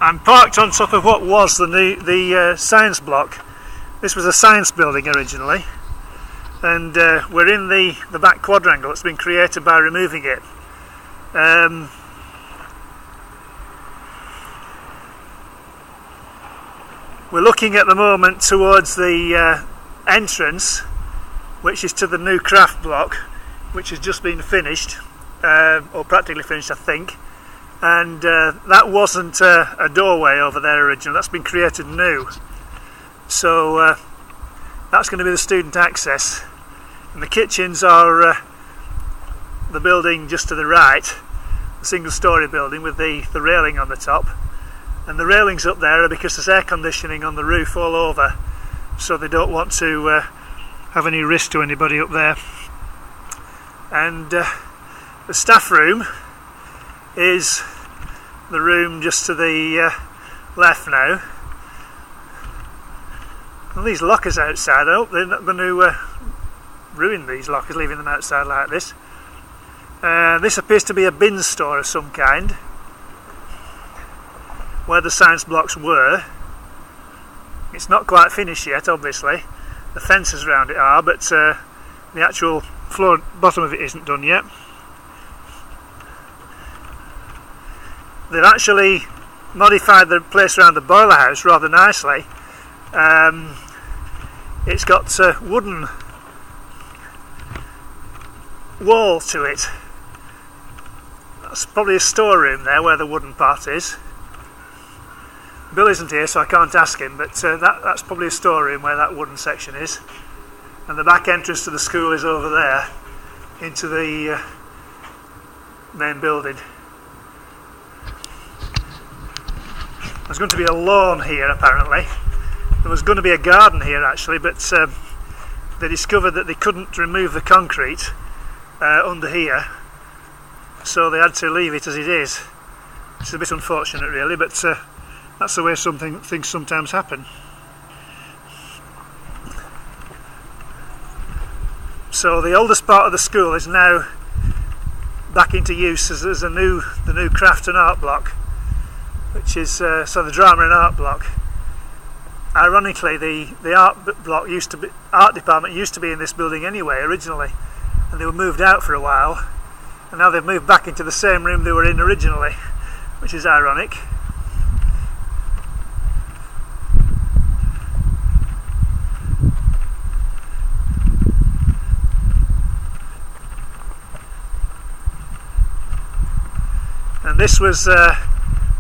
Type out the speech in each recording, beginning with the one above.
I'm parked on top of what was the science block. This was a science building originally, and we're in the back quadrangle. It's been created by removing it. We're looking at the moment towards the entrance, which is to the new craft block, which has just been finished, or practically finished I think. And that wasn't a doorway over there originally, that's been created new. So that's going to be the student access. And the kitchens are the building just to the right, a single story building with the railing on the top. And the railings up there are because there's air conditioning on the roof all over, so they don't want to have any risk to anybody up there. And the staff room is the room just to the left now. And these lockers outside, I hope they're not going to ruin these lockers, leaving them outside like this. This appears to be a bin store of some kind, where the science blocks were. It's not quite finished yet, obviously. The fences around it are, but the actual floor, bottom of it isn't done yet. They've actually modified the place around the boiler house rather nicely. It's got a wooden wall to it. That's probably a storeroom there where the wooden part is. Bill isn't here, so I can't ask him, but that's probably a storeroom where that wooden section is. And the back entrance to the school is over there into the main building. There's going to be a lawn here apparently. There was going to be a garden here actually, but they discovered that they couldn't remove the concrete under here, so they had to leave it as it is. It's a bit unfortunate really, but that's the way things sometimes happen. So the oldest part of the school is now back into use as the new craft and art block, which is so the drama and art block. Ironically, the art department used to be in this building anyway originally, and they were moved out for a while, and now they've moved back into the same room they were in originally, which is ironic. And this was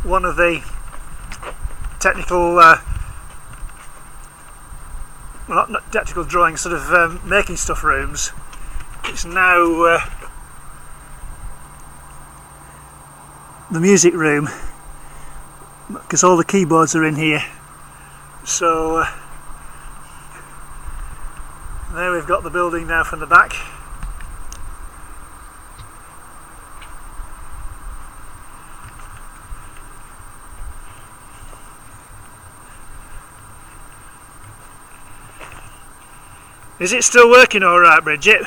one of the technical, well, not technical drawing, sort of making stuff rooms. It's now the music room, because all the keyboards are in here. So there we've got the building now from the back. Is it still working all right, Bridget?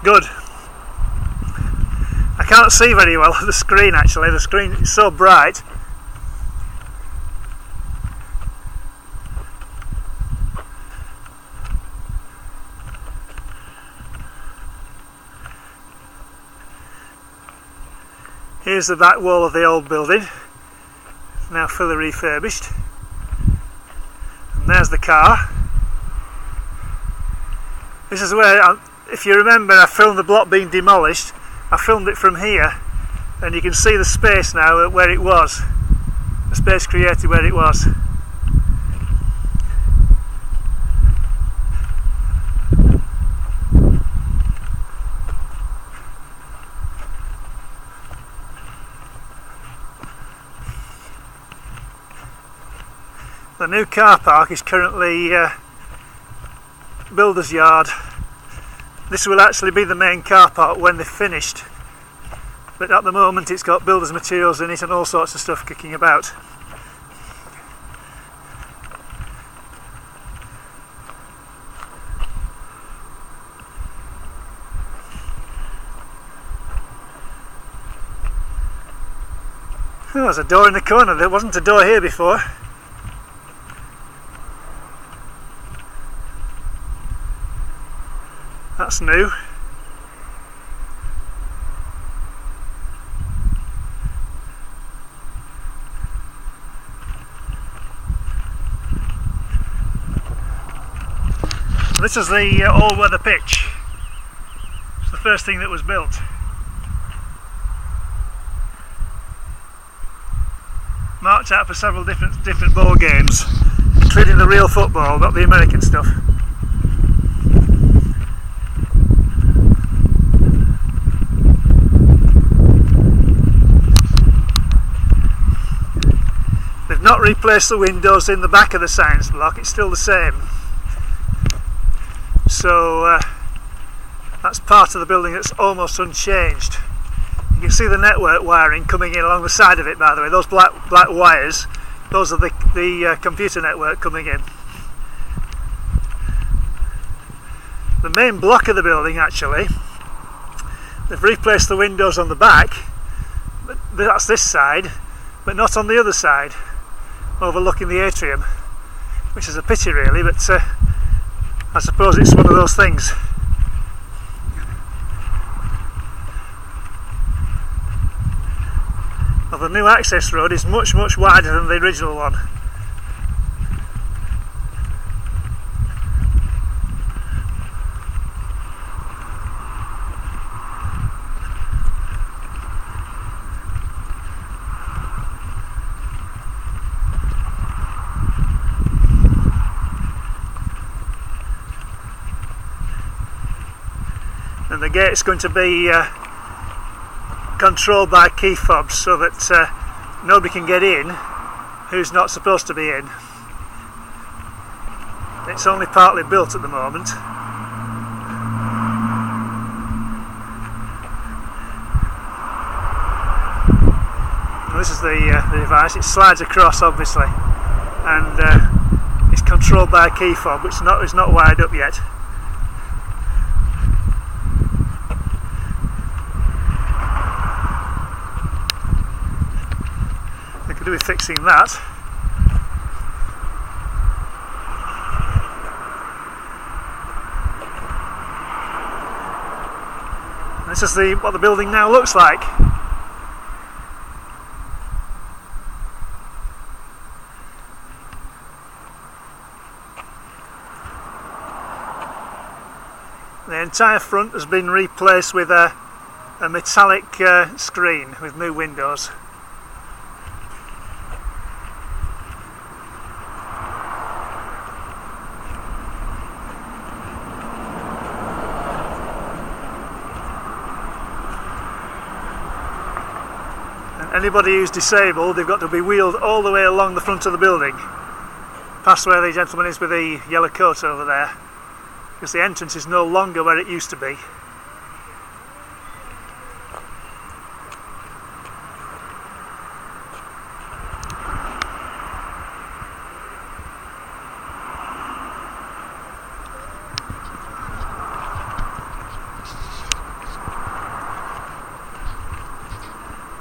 Good. I can't see very well on the screen actually. The screen is so bright. Here's the back wall of the old building, now fully refurbished. And there's the car. This is where, if you remember, I filmed the block being demolished. I filmed it from here, and you can see the space now where it was. The space created where it was. The new car park is currently builder's yard. This will actually be the main car park when they're finished. but at the moment it's got builders materials in it and all sorts of stuff kicking about. Oh, there's a door in the corner. There wasn't a door here before. That's new. This is the all-weather pitch. It's the first thing that was built. Marked out for several different ball games, including the real football, not the American stuff. They've not replaced the windows in the back of the science block, it's still the same. So that's part of the building that's almost unchanged. You can see the network wiring coming in along the side of it, by the way. Those black wires, those are the computer network coming in. The main block of the building, actually, they've replaced the windows on the back, but that's this side, but not on the other side, overlooking the atrium, which is a pity really, but I suppose it's one of those things. Well, the new access road is much wider than the original one. And the gate's going to be controlled by key fobs so that nobody can get in who's not supposed to be in. It's only partly built at the moment. And this is the device. It slides across, obviously, and it's controlled by a key fob, which is not wired up yet. Do with fixing that. This is what the building now looks like. The entire front has been replaced with a metallic screen with new windows. Anybody who's disabled, they've got to be wheeled all the way along the front of the building, past where the gentleman is with the yellow coat over there, because the entrance is no longer where it used to be.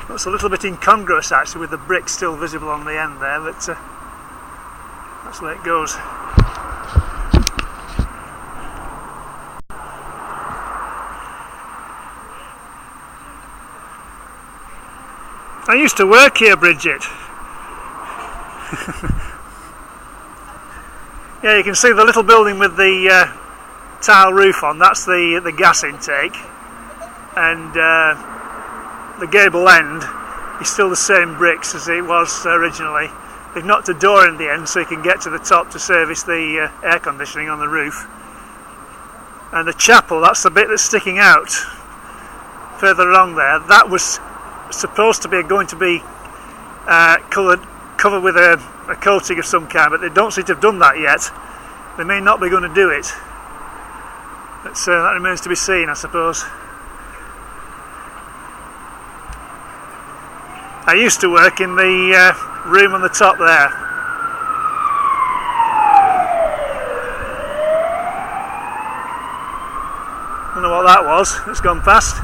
It's a little bit incongruous actually, with the brick still visible on the end there, but that's where it goes. I used to work here, Bridget. Yeah, you can see the little building with the tile roof on, that's the gas intake, and the gable end is still the same bricks as it was originally. They've knocked a door in the end so you can get to the top to service the air conditioning on the roof. And the chapel, that's the bit that's sticking out further along there, that was supposed to be going to be covered with a coating of some kind, but they don't seem to have done that yet. They may not be going to do it. But that remains to be seen, I suppose. I used to work in the room on the top there. Don't know what that was, it's gone past.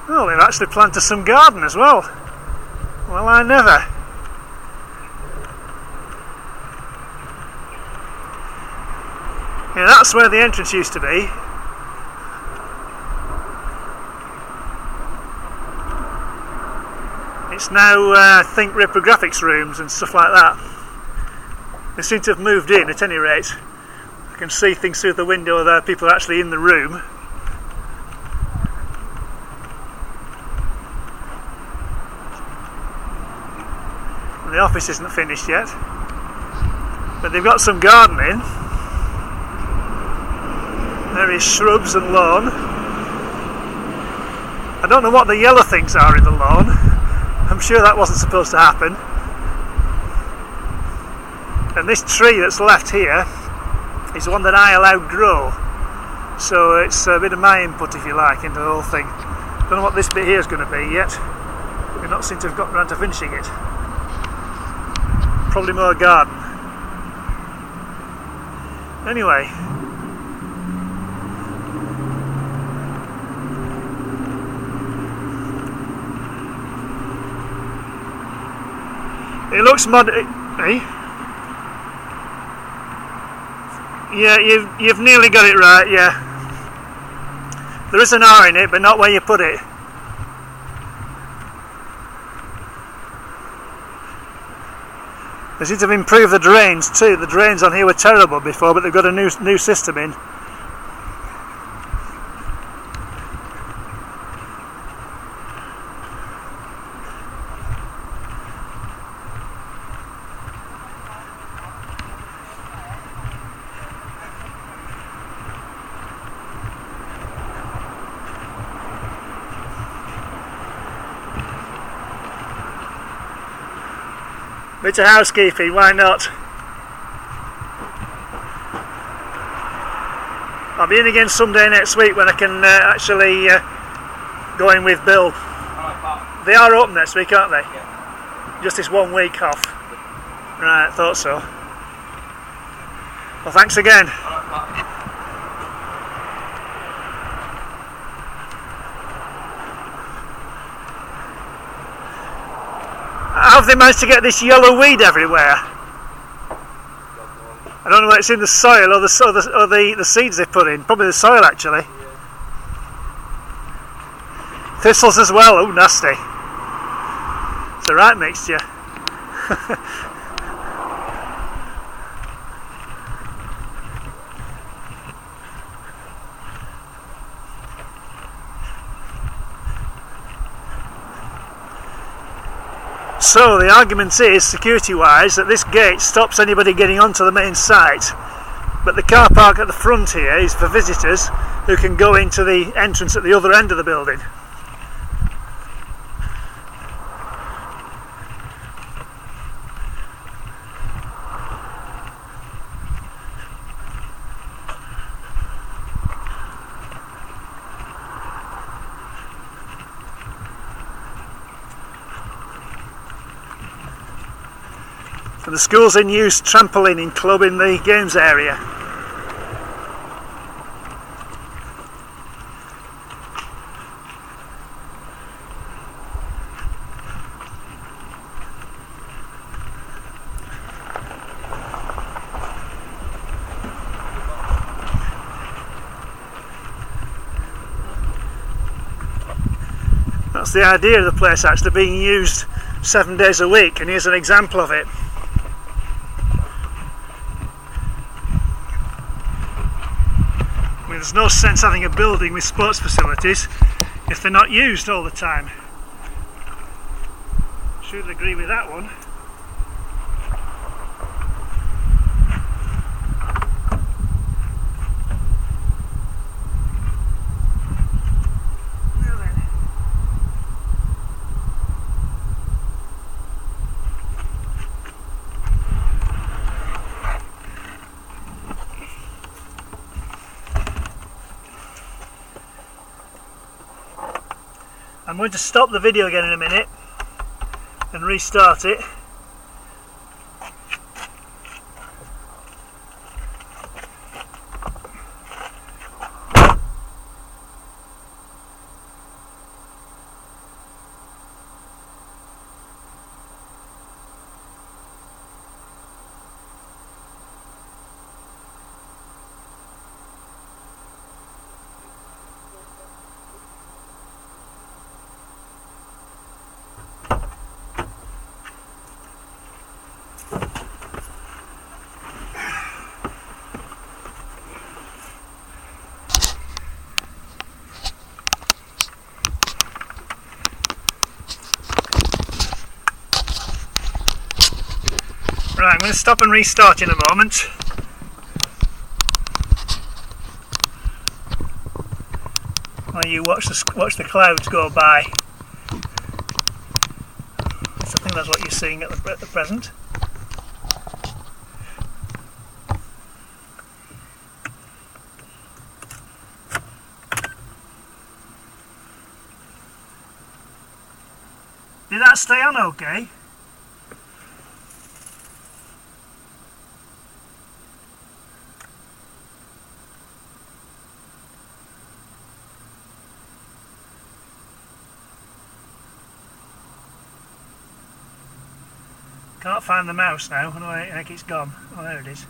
Oh, they've actually planted some garden as well. Well, I never. Yeah, that's where the entrance used to be. It's now, I think, reprographics rooms and stuff like that. They seem to have moved in, at any rate. I can see things through the window there, people are actually in the room. The office isn't finished yet, but they've got some gardening. There is shrubs and lawn. I don't know what the yellow things are in the lawn. I'm sure that wasn't supposed to happen. And this tree that's left here is one that I allowed grow, so it's a bit of my input, if you like, into the whole thing. Don't know what this bit here is going to be yet. We've not seemed to have got around to finishing it. Probably more garden. Anyway, it looks modern. Eh? Yeah, you've nearly got it right. Yeah, there is an R in it, but not where you put it. They seem to have improved the drains too. The drains on here were terrible before, but they've got a new system in. Bit of housekeeping, why not? I'll be in again someday next week when I can actually go in with Bill. They are open next week, aren't they? Yeah. Just this 1 week off. Right, thought so. Well, thanks again. How have they managed to get this yellow weed everywhere? I don't know whether it's in the soil or the seeds they put in. Probably the soil, actually. Thistles as well. Oh, nasty. It's the right mixture. So the argument is, security-wise, that this gate stops anybody getting onto the main site, but the car park at the front here is for visitors who can go into the entrance at the other end of the building. And the school's in use trampolining club in the games area. That's the idea of the place, actually being used 7 days a week, and here's an example of it. There's no sense having a building with sports facilities if they're not used all the time. Should agree with that one. I'm going to stop the video again in a minute and restart it. Right, I'm going to stop and restart in a moment. While you watch the clouds go by. I think that's what you're seeing at the present. Did that stay on okay? Can't find the mouse now. I think it's gone. Oh, there it is.